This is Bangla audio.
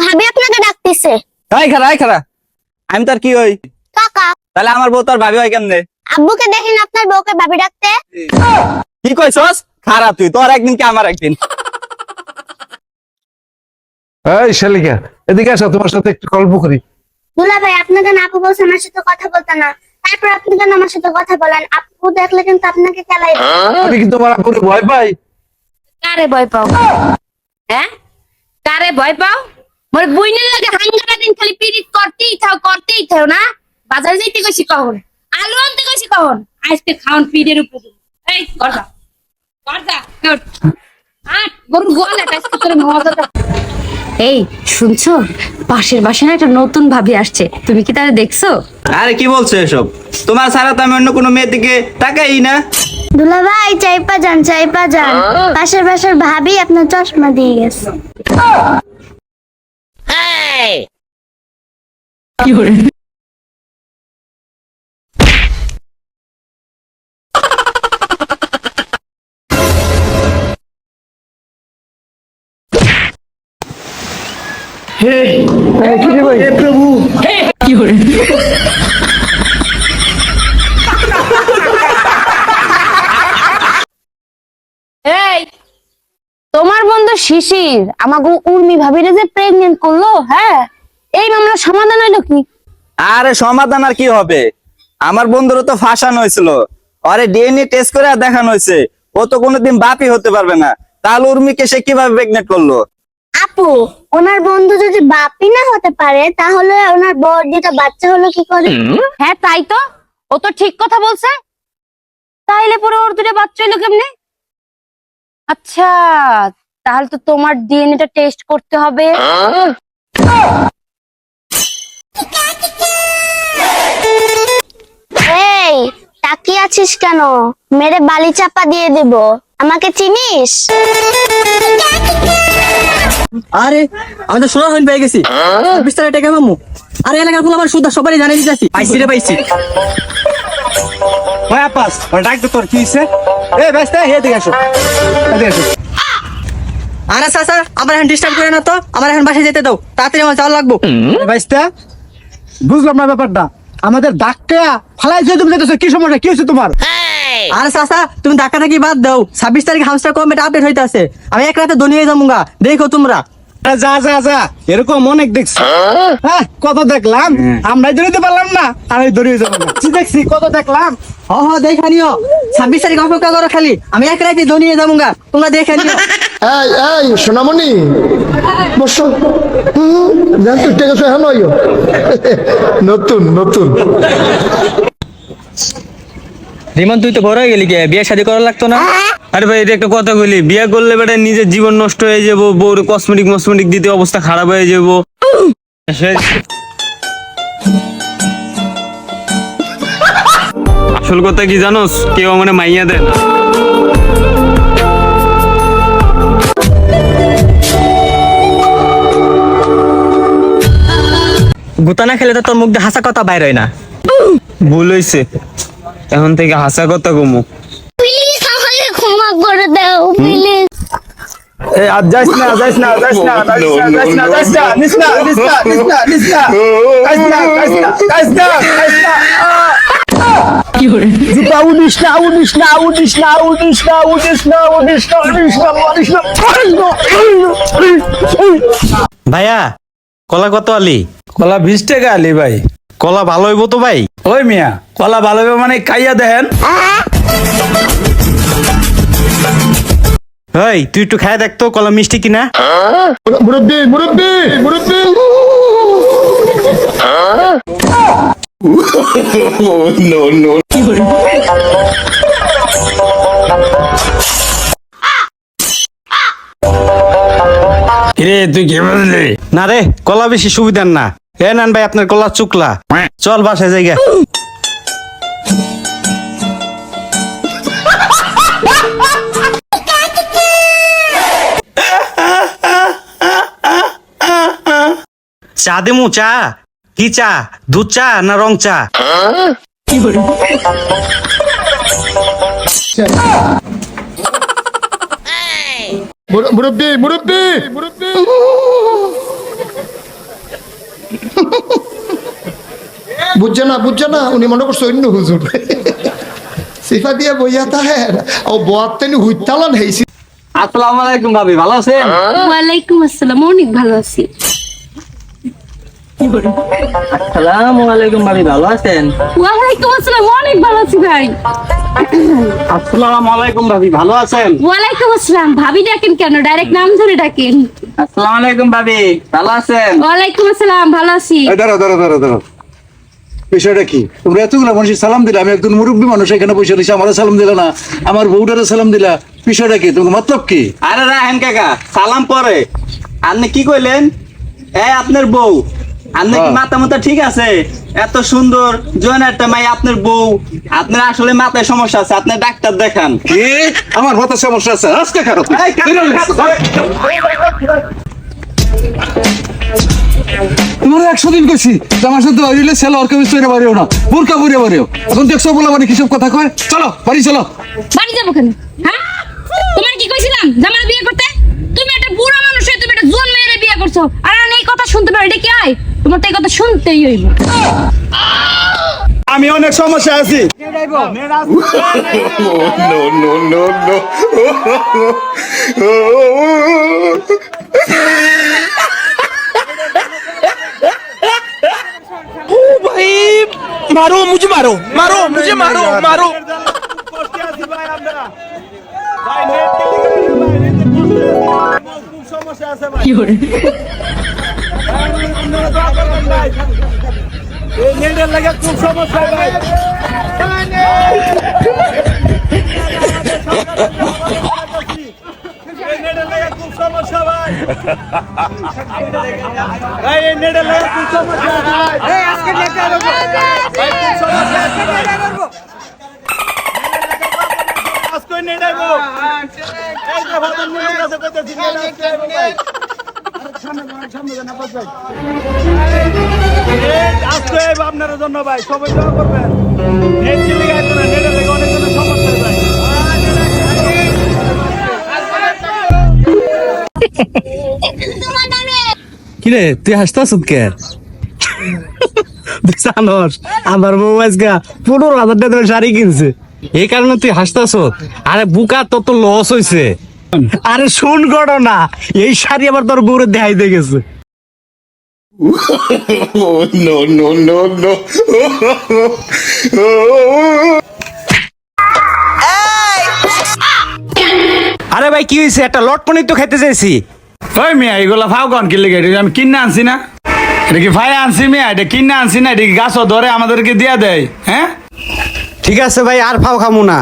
ভাবি আপনাকে ডাকতেছে। এই খারা আমি তার কি হই? কাকা। তাহলে আমার বউ তার ভাবি হয় কেমনে? আব্বুকে দেখেন আপনার বউকে ভাবি ডাকতে। কি কইছস? খারাপ তুই, তোর একদিন কি আমার একদিন। এই শালিকা, এদিকে আসো, তোমার সাথে একটু গল্প করি। দুলা ভাই, আপনাকে না আপু বলছে আমার সাথে কথা বলতে না, তারপর আপনি কেন আমার সাথে কথা বলেন? আপু দেখলে কিন্তু আপনাকে কেলাই দেবে। আমি কি তোমার আপুরে ভয় পাই? কারে ভয় পাও? হ্যাঁ, কারে ভয় পাও? মোর বুইনের লাগে হাঙ্গারা দিন খালি পিরিত করতেই থাও না। বাজারে যাইতে কইছি কখন, আলু আনতে কইছি কখন, আজকে খাওন পিরের উপরে। এই করজা গরুর গোয়ালে আজকে তোর মজাটা। এই শুনছো, পাশের বাসায় একটা নতুন ভাবি আসছে, তুমি কি তারা দেখছো? আরে কি বলছো এসব? তোমার ছাড়া তো আমি অন্য কোনো মেয়ের দিকে তাকাই না। দুলা ভাই, চাইপা যান। পাশের ভাবি আপনার চশমা দিয়ে গেছে। কি করে? কি করে? এই তোমার বন্ধু শিশির আমাকে উর্মি ভাবিরে যে প্রেগনেন্ট করলো, হ্যাঁ, এই মামলার সমাধান হইলো কি? আরে সমাধান আর কি হবে? আমার বন্ধুরও তো ফাঁসানো হয়েছিল, আরে ডিএনএ টেস্ট করে দেখানো হয়েছে ও তো কোনোদিন বাপই হতে পারবে না। তাহলে উর্মিকে সে কিভাবে প্রেগনেন্ট করলো? আপু, ওনার বন্ধু যদি বাপই না হতে পারে, তাহলে ওনার বড় দুটা বাচ্চা হলো কি করে? হ্যাঁ তাই তো, ও তো ঠিক কথা বলছে। তাইলে পরে ওর দুটো বাচ্চা হইলো কেমনে? আচ্ছা, তাহলে তো তোমার ডিএনএটা টেস্ট করতে হবে। এই, তাকিয়ে আছিস কেন? মেরে বালি চাপা দিয়ে দিব। আমাকে চিনিস? আরে আমি তো সোনা হইন পেয়ে গেছি, 20 টাকা মামু। আরে এলাকার ফুল আমার সুদা সবারই জানিয়ে দিতেছি। পাইছি ওই আপাস, ওই ডাক্তার তোর কি হইছে? এ ব্যস্ত এদিকে আসো, এদিকে আসো। আরে চাচা, আমার এখন ডিস্টার্ব করে না তো, আমার এখন বাসায় যেতে দাও, তাড়াতাড়ি আমার যাওয়ার লাগবো। ভাইস্তা, বুঝলাম না ব্যাপারটা। আমাদের ডাক্তার ফালাই যে তুমি যেতেছো, কি সমস্যা, কি হয়েছে তোমার? আরে চাচা, তুমি ধাক্কা কি বাদ দাও, 26 তারিখে হামস্টার কমেন্ট আপডেট হইতাছে। আমি এক রাতে দুনিয়া যাবো, দেখো তোমরা। যা এরকম অনেক দেখছি। হ্যাঁ, কত দেখলাম, আমরাই ধরিতে পারলাম না, আর ধরিয়ে যাবো না। কি দেখছি, কত দেখলাম। দেখা নিও, 26 তারিখ অপেক্ষা করো খালি, আমি এক রাতে দুনিয়া যাবো, তোমরা দেখে নিও। এই সোনামণি, বসো। জান তুই টেকে এখন নতুন রিমন, তুই তো বড় হয়ে গেলি, বিয়ে শাদী করা লাগতো না? আরে ভাই, এটা একটা কথা বলি, বিয়ে করলে বেটা নিজের জীবন নষ্ট হয়ে যাবো, বউর কসমেটিক দিতে অবস্থা খারাপ হয়ে যাবো। আসল কথা কি জানোস, কেউ মানে মাইয়া দেন। গুতা না খেলে তো তোর মুখ দিয়ে হাসা কথা বাইর হয় না। ভুল হয়েছে, এখন থেকে হাসা কথা কমু। প্লিজ আমাকে ক্ষমা করে দাও, প্লিজ। আজ যাইস না জুতা উড়িস না। ভাইয়া, কলা কত আলি? কলা 20 টাকা আলি ভাই। কলা ভালো হইব তো ভাই? ওই মিয়া, কলা ভালো হবে মানে খাইয়া দেখেন। ভাই তুই একটু খায় দেখতো কলা মিষ্টি কিনা। মুরব্বি নো কিরে তুই কি বুঝলি? না রে, কলা বেশি সুবিধার না। এ নেন ভাই আপনার কলা চুকলা, চল বাসায় জায়গা। চা দেমু? চা কি চা? দুধ চা না রং চা? মুরব্বি বুঝছে না উনি মনে করছে অন্য হুজুর সিফা দিয়ে বইয়া তাহে ও বোয়াতেনি হুইতালান হেইছি। আসসালামু আলাইকুম ভাবি, ভালো আছেন? ওয়ালাইকুম আসসালাম, অনেক ভালো আছি। আসসালামু আলাইকুম ভাবি, ভালো আছেন? ওয়ালাইকুম আসসালাম, অনেক ভালো আছি ভাই। আসসালামু আলাইকুম ভাবি, ভালো আছেন? ওয়ালাইকুম আসসালাম, ভাবি ডাকেন কেন, ডাইরেক্ট নাম ধরে ডাকেন। আসসালামু আলাইকুম ভাবি, ভালো আছেন? ওয়ালাইকুম আসসালাম, ভালো আছি। দাঁড়াও বিষয়টা কি? তোমরা এতগুলো মানুষের সালাম দিলে, আমি একজন মুরব্বী মানুষ এখানে বসে রয়েছি, আমার সালাম দিলা না, আমার বউটারে সালাম দিলা, বিষয়টা কি? তোমার মতলব কি? আরে রাহেন কাকা, সালাম পরে। আপনি কি কইলেন? আপনার বউ, আপনি কি মাথা মাথা ঠিক আছে? এত সুন্দর জোয়ান একটা মাই আপনার বউ, আপনার আসলে মাথায় সমস্যা আছে, আপনি ডাক্তার দেখান। কি? আমার মাথার সমস্যা আছে? আজকে খারাপ তোমার 100 দিন কইছি যে আমার সাথে হইলে ছেলে ওর কেউ চলে বাড়িও না, বোরকা পরে বাড়িও। এখন দেখছো বলা মানে কিসব কথা কয়? চলো বাড়ি চলো। বাড়ি যাবো কেন? হ্যাঁ, তোমার কি কইছিলাম জামাল বিয়ে করতে? তুমি একটা বুড়া মানুষ হয়ে তুমি একটা জোয়ান মেয়ের বিয়ে করছো, আর আমি এই কথা শুনতে পারি, এটা কি হয়? তোমার তো এই কথা শুনতেই হইব। আমি অনেক সমস্যা আছি। আপনার জন্য ভাই সবাই দোয়া করবেন। অনেক সমস্যা ভাই। কিরে তুই হাসতাছ কে? জানোস আমার বউ আজকে 15,000 টাকা শাড়ি কিনছে, এই কারণে তুই হাসতাছ? আরে বুকা তোর তো লস হয়েছে। আরে শুন ঘটনা, এই শাড়ি আবার তোর বউরে দেখাইতে গেছে। আরে ভাই কি হয়েছে? একটা লটকনি তো খেতে চাইছি। ওই মিয়া এগুলা ফাও কন কি লেগে? আমি কিনে আনছি না, এটা কি ভাই আনছি মিয়া, এটা কিনে আনছি না, এটা কি গাছও ধরে আমাদেরকে দিয়া দেয়? হ্যাঁ ঠিক আছে ভাই, আর ফাও খামু না।